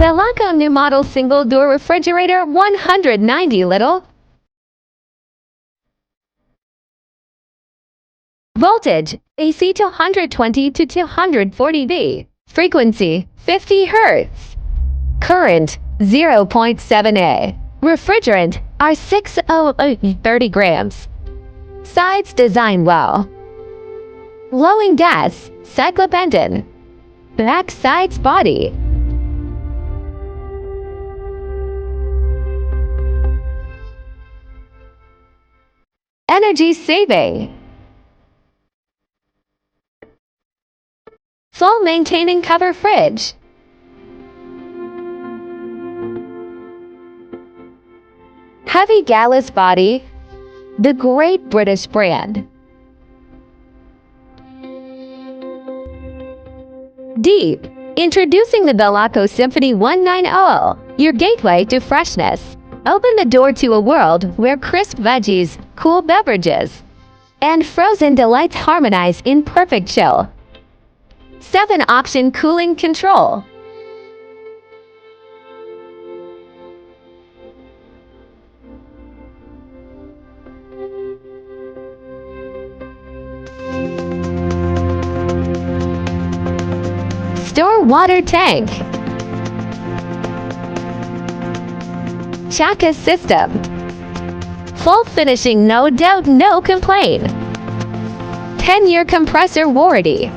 Belaco new model single door refrigerator 190 little. Voltage AC 220 to 240 V. Frequency 50 Hz. Current 0.7 A. Refrigerant R600 30 grams. Sides design well. Blowing gas cyclopentane. Back sides body. Energy saving. Flow maintaining cover fridge. Heavy gallus body. The Great British brand. Deep. Introducing the Belaco Symphony 190, your gateway to freshness. Open the door to a world where crisp veggies, cool beverages, and frozen delights harmonize in perfect chill. 7-option cooling control. Store water tank. Chaka system. Full finishing, no doubt, no complaint. 10-year compressor warranty.